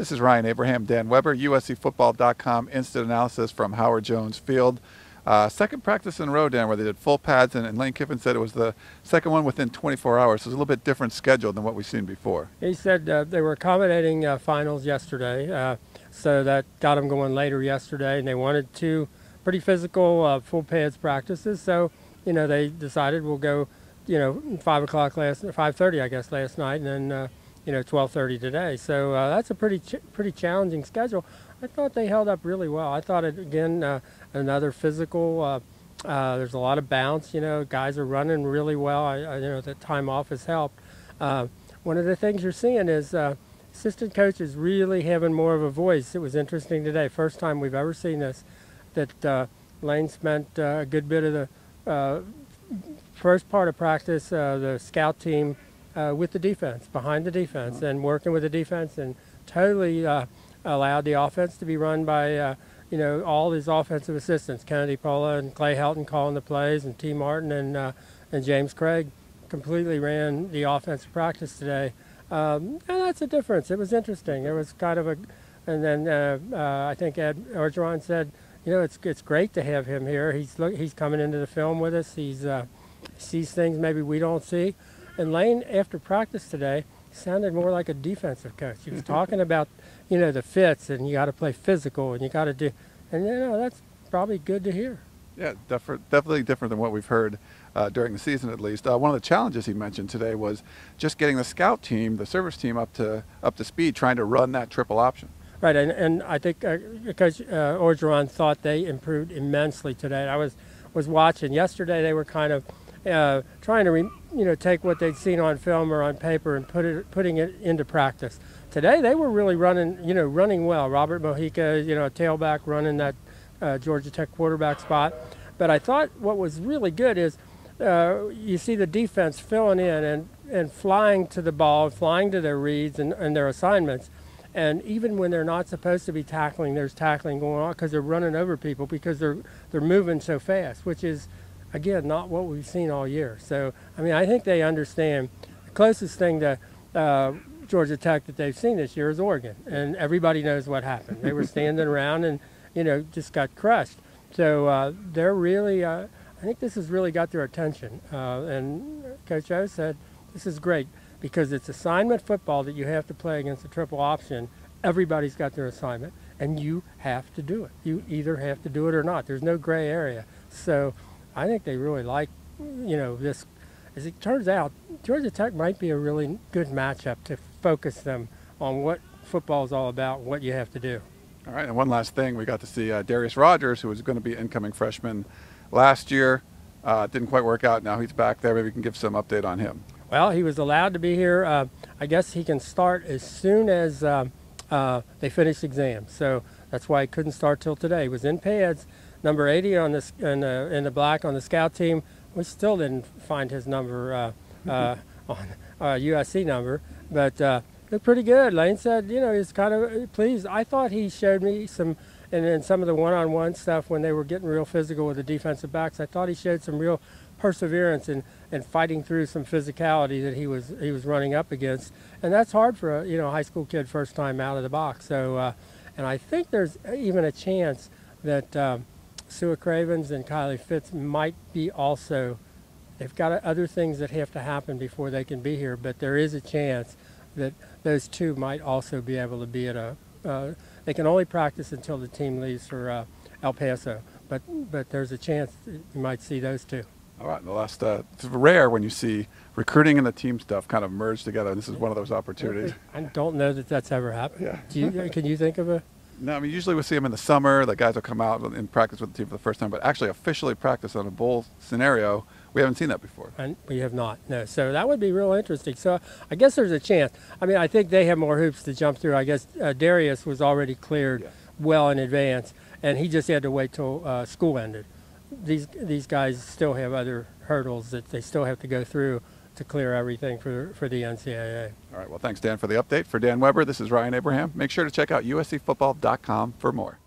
This is Ryan Abraham, Dan Weber, USCFootball.com, instant analysis from Howard Jones Field. Second practice in a row, Dan, where they did full pads, and Lane Kiffin said it was the second one within 24 hours. So it was a little bit different schedule than what we've seen before. He said they were accommodating finals yesterday, so that got them going later yesterday, and they wanted two pretty physical full pads practices. So, they decided we'll go, 5:30, I guess, last night, and then 12:30 today. So that's a pretty challenging schedule. I thought they held up really well. I thought another physical. There's a lot of bounce. Guys are running really well. I the time off has helped. One of the things you're seeing is assistant coaches really having more of a voice. It was interesting today. First time we've ever seen this. That Lane spent a good bit of the first part of practice, the scout team. With the defense, behind the defense, and working with the defense, and totally allowed the offense to be run by, all his offensive assistants, Kennedy Pola and Clay Helton calling the plays, and T. Martin and James Craig completely ran the offensive practice today. And that's a difference. It was interesting. It was kind of and then I think Ed Orgeron said, it's great to have him here. He's coming into the film with us. He sees things maybe we don't see. And Lane, after practice today, sounded more like a defensive coach. He was talking about, the fits, and you got to play physical, and you got to do, and that's probably good to hear. Yeah, definitely different than what we've heard during the season, at least. One of the challenges he mentioned today was just getting the scout team, the service team, up to speed, trying to run that triple option. Right, and I think Coach Orgeron thought they improved immensely today. I was watching yesterday. They were kind of trying to take what they'd seen on film or on paper and putting it into practice. Today they were really running well. Robert Mojica, a tailback running that Georgia Tech quarterback spot. But I thought what was really good is you see the defense filling in and flying to the ball, flying to their reads and their assignments. And even when they're not supposed to be tackling, there's tackling going on because they're running over people because they're moving so fast, which is, again, not what we've seen all year. So, I think they understand. The closest thing to Georgia Tech that they've seen this year is Oregon, and everybody knows what happened. They were standing around and, just got crushed. So they're really, I think this has really got their attention. And Coach O said, this is great because it's assignment football that you have to play against a triple option. Everybody's got their assignment, and you have to do it. You either have to do it or not. There's no gray area. So I think they really like, this. As it turns out, Georgia Tech might be a really good matchup to focus them on what football is all about, what you have to do. All right, and one last thing. We got to see Darreus Rogers, who was going to be incoming freshman last year. Didn't quite work out. Now he's back there. Maybe we can give some update on him. Well, he was allowed to be here. I guess he can start as soon as they finish exams. So that's why he couldn't start till today. He was in pads. Number 80 on this in the black on the scout team. We still didn't find his number on USC number, but looked pretty good. Lane said, he's kind of pleased. I thought he showed me some, and then some of the one-on-one stuff when they were getting real physical with the defensive backs. I thought he showed some real perseverance and fighting through some physicality that he was running up against, and that's hard for a high school kid first time out of the box. So, and I think there's even a chance that. Sua Cravens and Kylie Fitz might be also, they've got other things that have to happen before they can be here, but there is a chance that those two might also be able to be at they can only practice until the team leaves for El Paso, but there's a chance that you might see those two. All right, the last, it's rare when you see recruiting and the team stuff kind of merge together, and this is one of those opportunities. I don't know that that's ever happened. Yeah. Can you think of a? No, usually we see them in the summer. The guys will come out and practice with the team for the first time, but actually officially practice on a bowl scenario, we haven't seen that before. And we have not, no. So that would be real interesting. So I guess there's a chance. I think they have more hoops to jump through. I guess Darreus was already cleared well in advance, and he just had to wait till school ended. These guys still have other hurdles that they still have to go through to clear everything for the NCAA. All right, well, thanks, Dan, for the update. For Dan Weber, this is Ryan Abraham. Make sure to check out USCFootball.com for more.